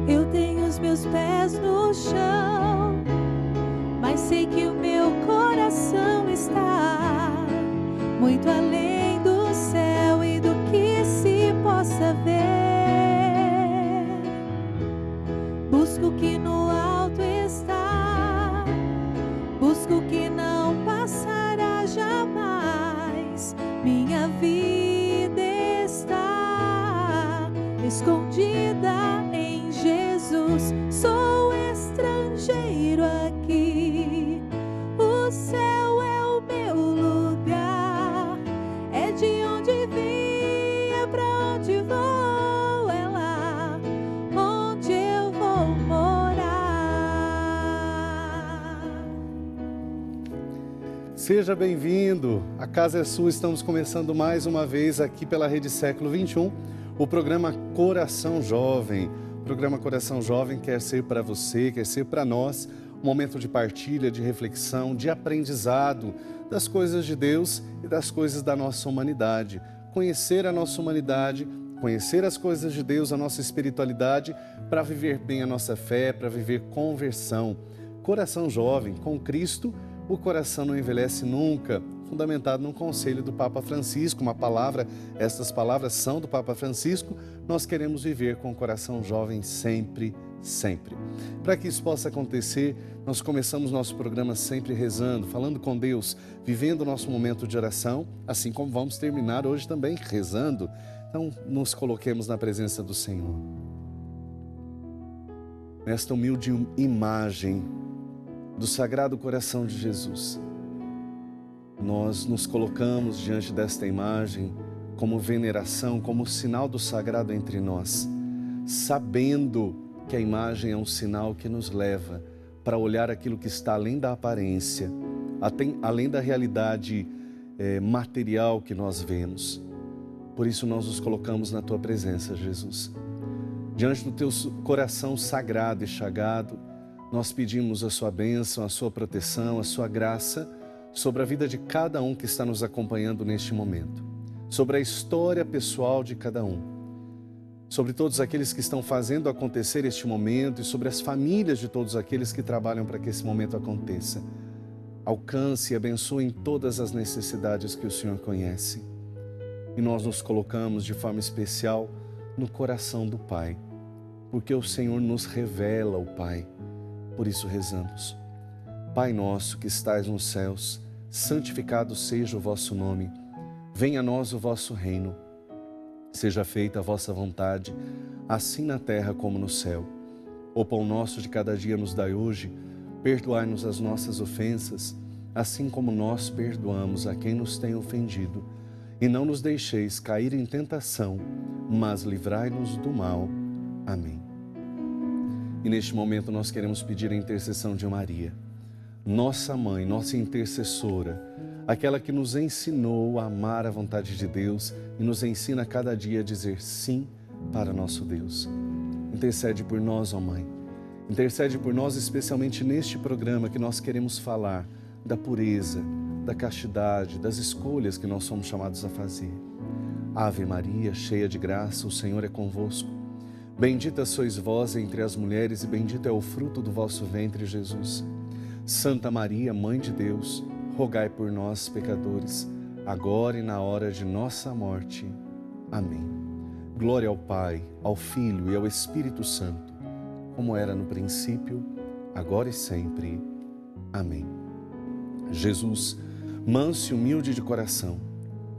Eu tenho os meus pés no chão, mas sei que o meu coração está muito além do céu e do que se possa ver. Busco o que no alto está, busco o que não passará jamais. Minha vida está escondida em Jesus. Sou estrangeiro aqui, o céu é o meu lugar, é de onde vim, é pra onde vou, é lá onde eu vou morar. Seja bem-vindo, a casa é sua. Estamos começando mais uma vez aqui pela Rede Século XXI, o programa Coração Jovem. O programa Coração Jovem quer ser para você, quer ser para nós, um momento de partilha, de reflexão, de aprendizado das coisas de Deus e das coisas da nossa humanidade. Conhecer a nossa humanidade, conhecer as coisas de Deus, a nossa espiritualidade, para viver bem a nossa fé, para viver conversão. Coração Jovem, com Cristo, o coração não envelhece nunca, fundamentado num conselho do Papa Francisco, estas palavras são do Papa Francisco. Nós queremos viver com o coração jovem sempre, sempre. Para que isso possa acontecer, nós começamos nosso programa sempre rezando, falando com Deus, vivendo o nosso momento de oração, assim como vamos terminar hoje também rezando. Então, nos coloquemos na presença do Senhor. Nesta humilde imagem do Sagrado Coração de Jesus, nós nos colocamos diante desta imagem como veneração, como sinal do sagrado entre nós, sabendo que a imagem é um sinal que nos leva para olhar aquilo que está além da aparência, além da realidade material que nós vemos. Por isso nós nos colocamos na Tua presença, Jesus. Diante do Teu coração sagrado e chagado, nós pedimos a Sua bênção, a Sua proteção, a Sua graça sobre a vida de cada um que está nos acompanhando neste momento, sobre a história pessoal de cada um, sobre todos aqueles que estão fazendo acontecer este momento e sobre as famílias de todos aqueles que trabalham para que esse momento aconteça. Alcance e abençoe em todas as necessidades que o Senhor conhece. E nós nos colocamos de forma especial no coração do Pai, porque o Senhor nos revela o Pai. Por isso rezamos. Pai nosso que estais nos céus, santificado seja o vosso nome. Venha a nós o vosso reino. Seja feita a vossa vontade, assim na terra como no céu. O pão nosso de cada dia nos dai hoje. Perdoai-nos as nossas ofensas, assim como nós perdoamos a quem nos tem ofendido. E não nos deixeis cair em tentação, mas livrai-nos do mal. Amém. E neste momento nós queremos pedir a intercessão de Maria, nossa mãe, nossa intercessora, aquela que nos ensinou a amar a vontade de Deus e nos ensina a cada dia a dizer sim para nosso Deus. Intercede por nós, ó Mãe. Intercede por nós, especialmente neste programa que nós queremos falar da pureza, da castidade, das escolhas que nós somos chamados a fazer. Ave Maria, cheia de graça, o Senhor é convosco. Bendita sois vós entre as mulheres e bendito é o fruto do vosso ventre, Jesus. Santa Maria, Mãe de Deus, rogai por nós, pecadores, agora e na hora de nossa morte. Amém. Glória ao Pai, ao Filho e ao Espírito Santo, como era no princípio, agora e sempre. Amém. Jesus, manso e humilde de coração,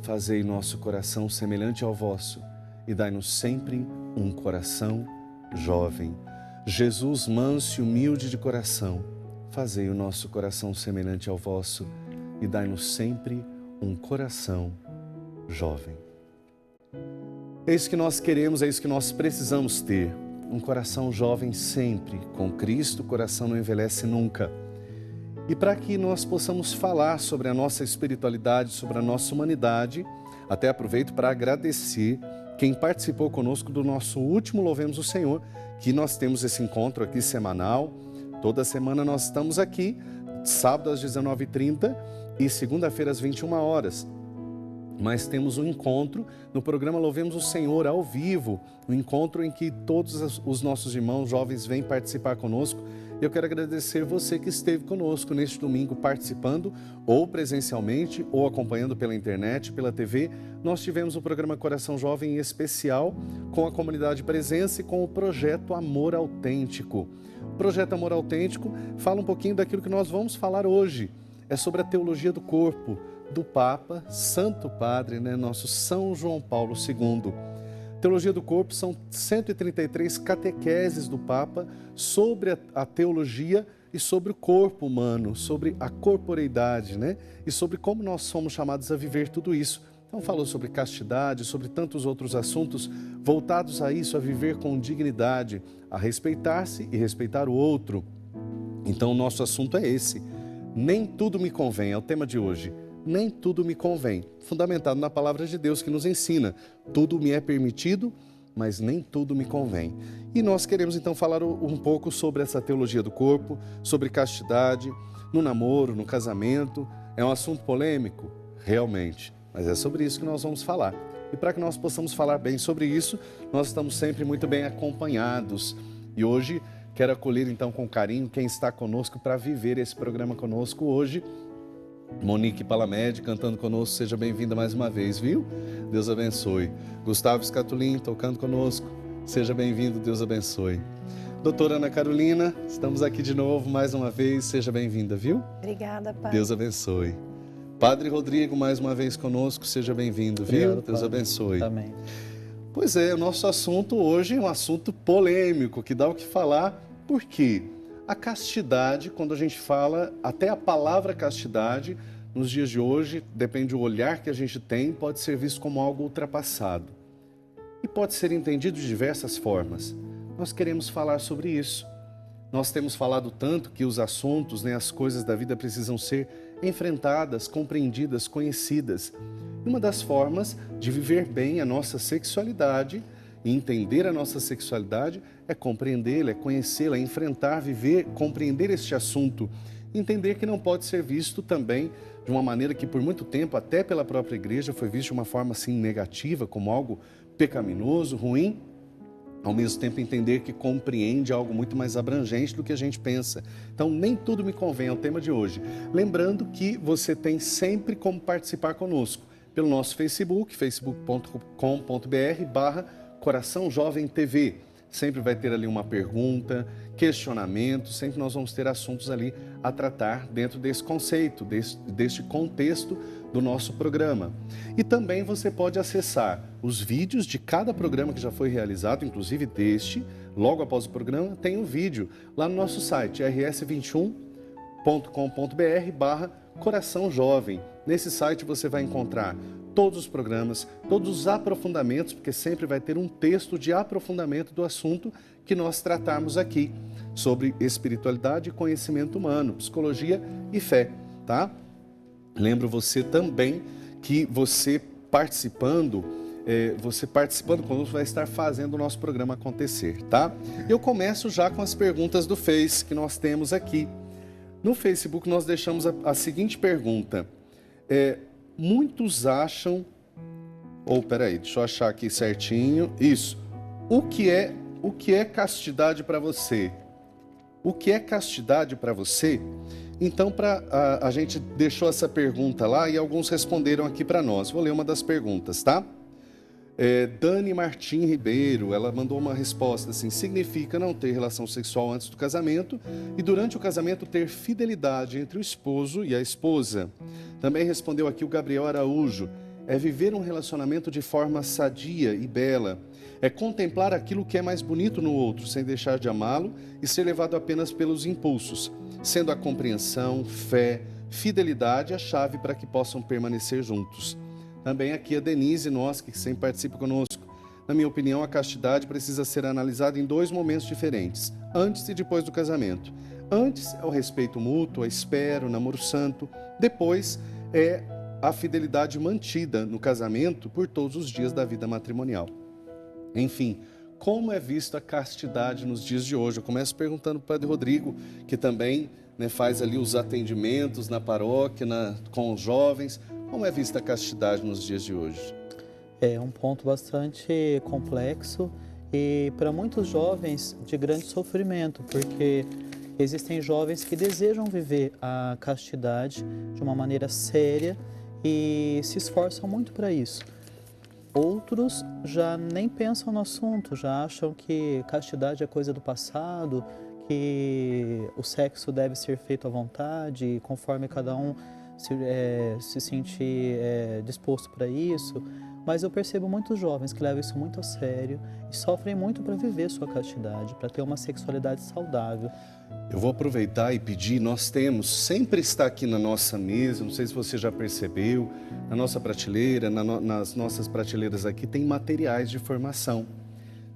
fazei nosso coração semelhante ao vosso e dai-nos sempre um coração jovem. Jesus, manso e humilde de coração, fazei o nosso coração semelhante ao vosso e dai-nos sempre um coração jovem. É isso que nós queremos, é isso que nós precisamos ter. Um coração jovem sempre. Com Cristo, o coração não envelhece nunca. E para que nós possamos falar sobre a nossa espiritualidade, sobre a nossa humanidade, até aproveito para agradecer quem participou conosco do nosso último Louvemos o Senhor, que nós temos esse encontro aqui semanal. Toda semana nós estamos aqui, sábado às 19h30 e segunda-feira às 21 horas. mas temos um encontro no programa Louvemos o Senhor ao vivo, um encontro em que todos os nossos irmãos jovens vêm participar conosco. Eu quero agradecer você que esteve conosco neste domingo participando, ou presencialmente, ou acompanhando pela internet, pela TV. Nós tivemos o programa Coração Jovem em especial com a comunidade Presença e com o projeto Amor Autêntico. O projeto Amor Autêntico fala um pouquinho daquilo que nós vamos falar hoje. É sobre a teologia do corpo do Papa, Santo Padre, nosso São João Paulo II. Teologia do corpo são 133 catequeses do Papa sobre a teologia e sobre o corpo humano, sobre a corporeidade, e sobre como nós somos chamados a viver tudo isso. Então falou sobre castidade, sobre tantos outros assuntos voltados a isso, a viver com dignidade, a respeitar-se e respeitar o outro. Então o nosso assunto é esse. Nem tudo me convém, é o tema de hoje. Nem tudo me convém, fundamentado na palavra de Deus que nos ensina. Tudo me é permitido, mas nem tudo me convém. E nós queremos então falar um pouco sobre essa teologia do corpo, sobre castidade, no namoro, no casamento. É um assunto polêmico? Realmente, mas é sobre isso que nós vamos falar. E para que nós possamos falar bem sobre isso, nós estamos sempre muito bem acompanhados. E hoje quero acolher então com carinho quem está conosco para viver esse programa conosco hoje. Monique Palamede cantando conosco, seja bem-vinda mais uma vez, viu? Deus abençoe. Gustavo Scatulin tocando conosco, seja bem-vindo, Deus abençoe. Doutora Ana Carolina, estamos aqui de novo mais uma vez, seja bem-vinda, viu? Obrigada, Pai. Deus abençoe. Padre Rodrigo, mais uma vez conosco, seja bem-vindo, viu? Obrigado, Deus Padre. abençoe. Amém. Pois é, o nosso assunto hoje é um assunto polêmico, que dá o que falar, por quê? A castidade, quando a gente fala, até a palavra castidade, nos dias de hoje, depende do olhar que a gente tem, pode ser visto como algo ultrapassado. E pode ser entendido de diversas formas. Nós queremos falar sobre isso. Nós temos falado tanto que os assuntos, as coisas da vida precisam ser enfrentadas, compreendidas, conhecidas. E uma das formas de viver bem a nossa sexualidade e entender a nossa sexualidade é compreendê-la, é conhecê-la, é enfrentar, viver, compreender este assunto. Entender que não pode ser visto também de uma maneira que por muito tempo, até pela própria igreja, foi visto de uma forma assim negativa, como algo pecaminoso, ruim. Ao mesmo tempo entender que compreende algo muito mais abrangente do que a gente pensa. Então, nem tudo me convém, é o tema de hoje. Lembrando que você tem sempre como participar conosco pelo nosso Facebook, facebook.com.br/Coração Jovem TV. Sempre vai ter ali uma pergunta, questionamento, sempre nós vamos ter assuntos ali a tratar dentro desse conceito, deste contexto do nosso programa. E também você pode acessar os vídeos de cada programa que já foi realizado, inclusive deste, logo após o programa, tem um vídeo lá no nosso site, rs21.com.br/Coração Jovem. Nesse site você vai encontrar todos os programas, todos os aprofundamentos, porque sempre vai ter um texto de aprofundamento do assunto que nós tratarmos aqui, sobre espiritualidade e conhecimento humano, psicologia e fé, tá? Lembro você também que você participando conosco vai estar fazendo o nosso programa acontecer, tá? Eu começo já com as perguntas do Face que nós temos aqui. No Facebook nós deixamos a seguinte pergunta. Muitos acham... peraí, deixa eu achar aqui certinho. Isso. O que é castidade para você? O que é castidade para você? Então, a gente deixou essa pergunta lá e alguns responderam aqui para nós. Vou ler uma das perguntas, tá? Dani Martim Ribeiro, ela mandou uma resposta assim: significa não ter relação sexual antes do casamento e durante o casamento ter fidelidade entre o esposo e a esposa. Também respondeu aqui o Gabriel Araújo: é viver um relacionamento de forma sadia e bela, é contemplar aquilo que é mais bonito no outro, sem deixar de amá-lo e ser levado apenas pelos impulsos, sendo a compreensão, fé, fidelidade a chave para que possam permanecer juntos. Também aqui a Denise, que sempre participa conosco. Na minha opinião, a castidade precisa ser analisada em dois momentos diferentes, antes e depois do casamento. Antes é o respeito mútuo, a espera, o namoro santo. Depois é a fidelidade mantida no casamento por todos os dias da vida matrimonial. Enfim, como é vista a castidade nos dias de hoje? Eu começo perguntando para o Padre Rodrigo, que também faz ali os atendimentos na paróquia, com os jovens. Como é vista a castidade nos dias de hoje? É um ponto bastante complexo e para muitos jovens de grande sofrimento, porque existem jovens que desejam viver a castidade de uma maneira séria e se esforçam muito para isso. Outros já nem pensam no assunto, já acham que castidade é coisa do passado, que o sexo deve ser feito à vontade, conforme cada um se sentir disposto para isso. Mas eu percebo muitos jovens que levam isso muito a sério e sofrem muito para viver sua castidade, para ter uma sexualidade saudável. Eu vou aproveitar e pedir, nós temos, sempre está aqui na nossa mesa, não sei se você já percebeu, na nossa prateleira, nas nossas prateleiras aqui tem materiais de formação.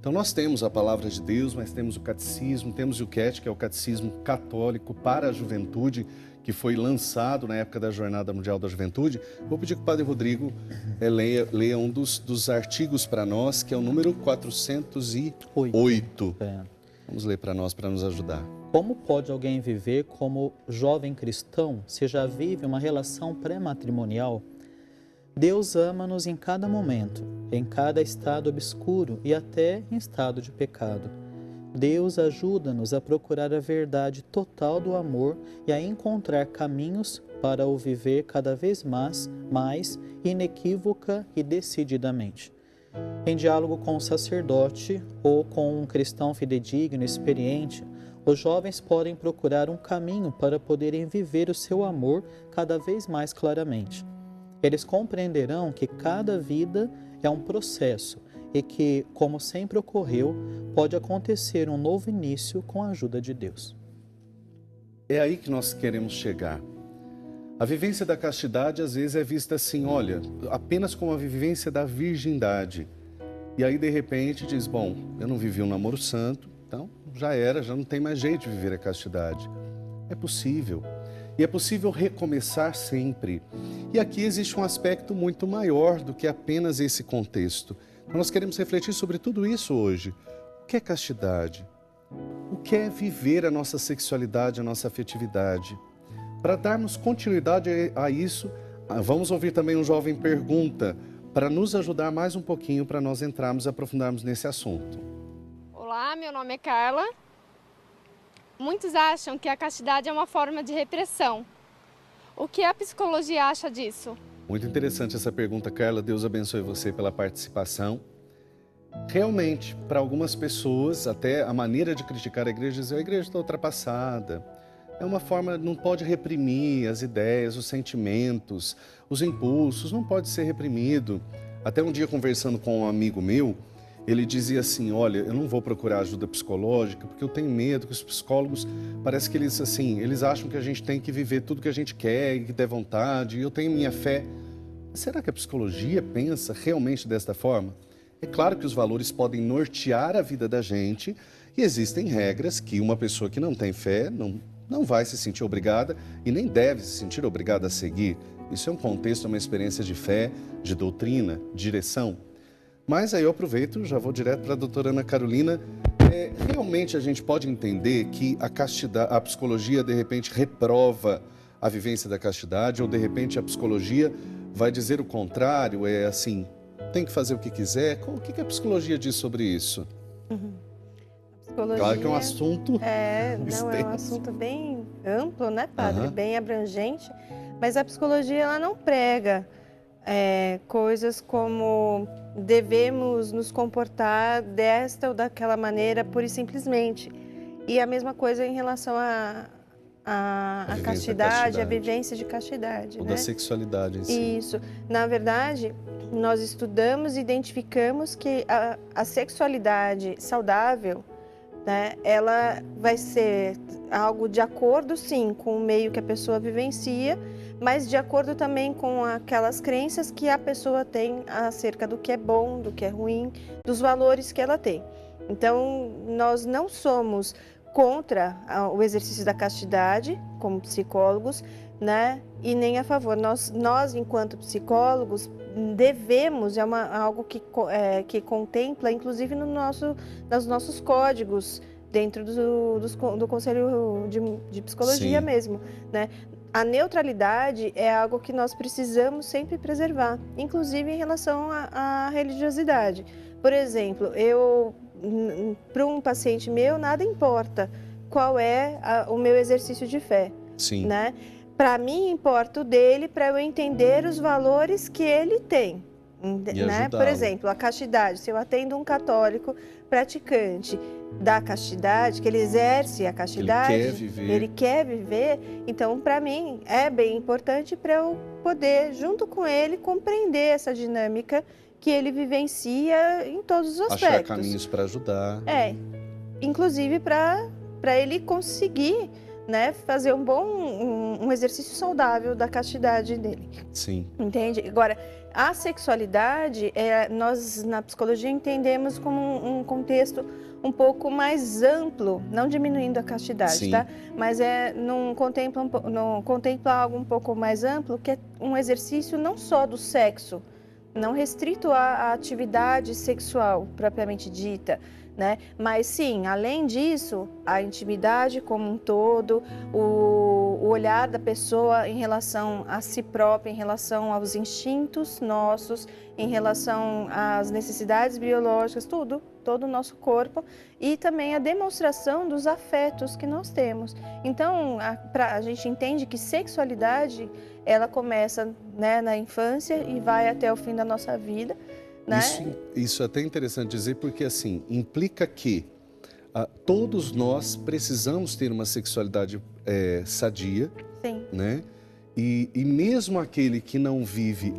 Então nós temos a Palavra de Deus, mas temos o Catecismo, temos o CAT, que é o Catecismo Católico para a Juventude, que foi lançado na época da Jornada Mundial da Juventude. Vou pedir que o Padre Rodrigo leia um dos artigos para nós, que é o número 408. Vamos ler para nós, para nos ajudar. Como pode alguém viver como jovem cristão se já vive uma relação pré-matrimonial? Deus ama-nos em cada momento, em cada estado obscuro e até em estado de pecado. Deus ajuda-nos a procurar a verdade total do amor e a encontrar caminhos para o viver cada vez mais inequívoca e decididamente. Em diálogo com o sacerdote ou com um cristão fidedigno e experiente, os jovens podem procurar um caminho para poderem viver o seu amor cada vez mais claramente. Eles compreenderão que cada vida é um processo e que, como sempre ocorreu, pode acontecer um novo início com a ajuda de Deus. É aí que nós queremos chegar. A vivência da castidade às vezes é vista assim, olha, apenas como a vivência da virgindade. E aí de repente diz, bom, eu não vivi um namoro santo, então já era, já não tem mais jeito de viver a castidade. É possível. E é possível recomeçar sempre. E aqui existe um aspecto muito maior do que apenas esse contexto. Nós queremos refletir sobre tudo isso hoje. O que é castidade? O que é viver a nossa sexualidade, a nossa afetividade? Para darmos continuidade a isso, vamos ouvir também um jovem pergunta, para nos ajudar mais um pouquinho, para nós entrarmos e aprofundarmos nesse assunto. Olá, meu nome é Carla. Muitos acham que a castidade é uma forma de repressão. O que a psicologia acha disso? Muito interessante essa pergunta, Carla. Deus abençoe você pela participação. Realmente, para algumas pessoas, até a maneira de criticar a igreja é dizer a igreja está ultrapassada. É uma forma, não pode reprimir as ideias, os sentimentos, os impulsos, não pode ser reprimido. Até um dia conversando com um amigo meu, ele dizia assim, olha, eu não vou procurar ajuda psicológica porque eu tenho medo que os psicólogos, parece que eles acham que a gente tem que viver tudo que a gente quer e que der vontade, e eu tenho minha fé. Será que a psicologia pensa realmente desta forma? É claro que os valores podem nortear a vida da gente e existem regras que uma pessoa que não tem fé não vai se sentir obrigada e nem deve se sentir obrigada a seguir. Isso é um contexto, é uma experiência de fé, de doutrina, de direção. Mas aí eu aproveito, já vou direto para a doutora Ana Carolina. Realmente a gente pode entender que a psicologia de repente reprova a vivência da castidade ou de repente a psicologia vai dizer o contrário, é assim, tem que fazer o que quiser. O que a psicologia diz sobre isso? Psicologia, claro que é um assunto é um assunto bem amplo, né, padre? Bem abrangente, mas a psicologia ela não prega coisas como devemos nos comportar desta ou daquela maneira, pura e simplesmente. E a mesma coisa em relação à castidade, a vivência de castidade. Ou né? da sexualidade em si. Isso. Na verdade, nós estudamos e identificamos que a sexualidade saudável, né, ela vai ser algo de acordo, sim, com o meio que a pessoa vivencia, mas de acordo também com aquelas crenças que a pessoa tem acerca do que é bom, do que é ruim, dos valores que ela tem. Então, nós não somos contra o exercício da castidade, como psicólogos, né? E nem a favor. Nós enquanto psicólogos, devemos, algo que contempla, inclusive nos nossos códigos, dentro do Conselho de Psicologia. Sim. Mesmo, né? a neutralidade é algo que nós precisamos sempre preservar, inclusive em relação à religiosidade. Por exemplo, para um paciente meu, nada importa qual é o meu exercício de fé. Sim. Né? Para mim, importa o dele para eu entender os valores que ele tem. Né? Por exemplo, a castidade. Se eu atendo um católico praticante da castidade, que ele exerce a castidade, ele quer viver, então para mim é bem importante para eu poder, junto com ele, compreender essa dinâmica que ele vivencia em todos os aspectos. Achar caminhos para ajudar. Inclusive para ele conseguir, né, fazer um exercício saudável da castidade dele. Sim. Entende? Agora, a sexualidade, nós na psicologia entendemos como um contexto um pouco mais amplo, não diminuindo a castidade, Sim. tá? Mas contempla algo um pouco mais amplo, que é um exercício não só do sexo, não restrito à atividade sexual propriamente dita, né? Mas sim, além disso, a intimidade como um todo, o olhar da pessoa em relação a si própria, em relação aos instintos nossos, em relação às necessidades biológicas, todo o nosso corpo, e também a demonstração dos afetos que nós temos. Então, a gente entende que sexualidade, ela começa, né, na infância e vai até o fim da nossa vida. Né? Isso é até interessante dizer, porque assim, implica que todos nós precisamos ter uma sexualidade sadia. Sim. Né? E mesmo aquele que não vive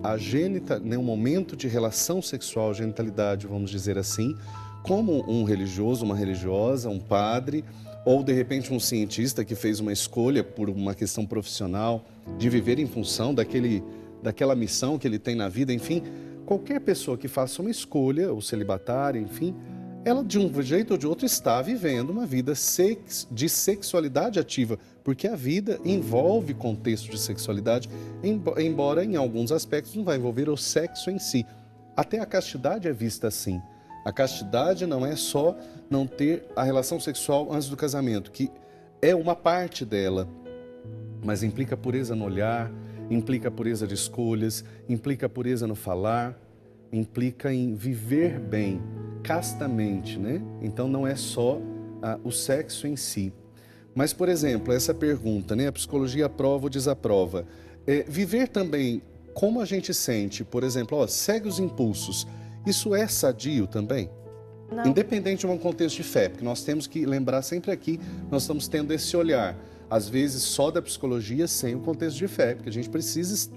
um momento de relação sexual, genitalidade, vamos dizer assim, como um religioso, uma religiosa, um padre, ou de repente um cientista que fez uma escolha por uma questão profissional de viver em função daquela missão que ele tem na vida, enfim, qualquer pessoa que faça uma escolha, ou celibatária, enfim, ela de um jeito ou de outro está vivendo uma vida de sexualidade ativa, porque a vida envolve contexto de sexualidade, embora em alguns aspectos não vai envolver o sexo em si. Até a castidade é vista assim. A castidade não é só não ter a relação sexual antes do casamento, que é uma parte dela, mas implica pureza no olhar, implica pureza de escolhas, implica pureza no falar, implica em viver bem, castamente, né? Então não é só o sexo em si. Mas, por exemplo, essa pergunta, né? A psicologia aprova ou desaprova? Viver também como a gente sente, por exemplo, segue os impulsos, isso é sadio também? Não. Independente de um contexto de fé, porque nós temos que lembrar sempre aqui, nós estamos tendo esse olhar, às vezes só da psicologia sem o contexto de fé, porque a gente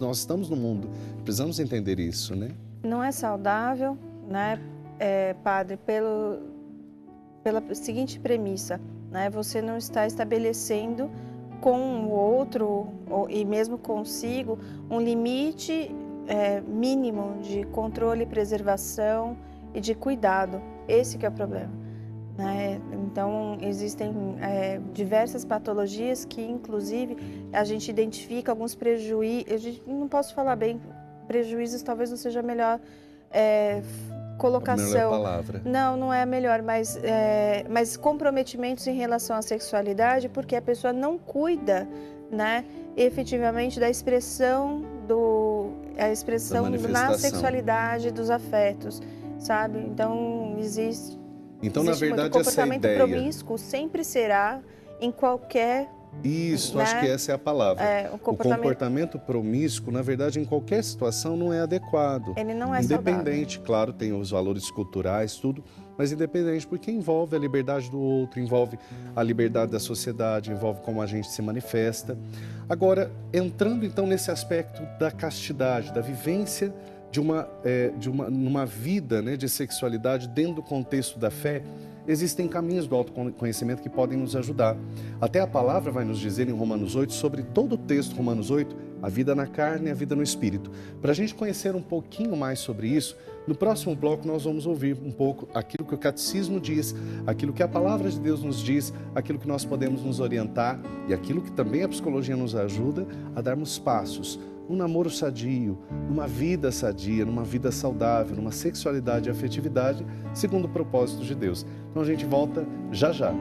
nós estamos no mundo, precisamos entender isso, né? Não é saudável, né, padre, pela seguinte premissa, né? Você não está estabelecendo com o outro, e mesmo consigo, um limite mínimo de controle, preservação e de cuidado. Esse que é o problema, né? Então, existem diversas patologias que, inclusive, a gente identifica alguns prejuízos. Não posso falar bem, prejuízos talvez não seja a melhor colocação. A melhor palavra. Não é a melhor, mas comprometimentos em relação à sexualidade, porque a pessoa não cuida, né, efetivamente da expressão na sexualidade dos afetos, sabe? Então existe na verdade, o comportamento essa ideia promíscuo sempre será em qualquer. Isso, né? Acho que essa é a palavra. O comportamento promíscuo, na verdade, em qualquer situação não é adequado. Ele não é independente, saudável. Claro, tem os valores culturais, tudo, mas independente, porque envolve a liberdade do outro, envolve a liberdade da sociedade, envolve como a gente se manifesta. Agora, entrando então nesse aspecto da castidade, da vivência numa vida, né, de sexualidade dentro do contexto da fé, existem caminhos do autoconhecimento que podem nos ajudar. Até a palavra vai nos dizer em Romanos 8, sobre todo o texto Romanos 8, a vida na carne e a vida no espírito. Para a gente conhecer um pouquinho mais sobre isso, no próximo bloco nós vamos ouvir um pouco aquilo que o catecismo diz, aquilo que a palavra de Deus nos diz, aquilo que nós podemos nos orientar e aquilo que também a psicologia nos ajuda a darmos passos. Um namoro sadio, numa vida sadia, numa vida saudável, numa sexualidade e afetividade, segundo o propósito de Deus. Então a gente volta já já.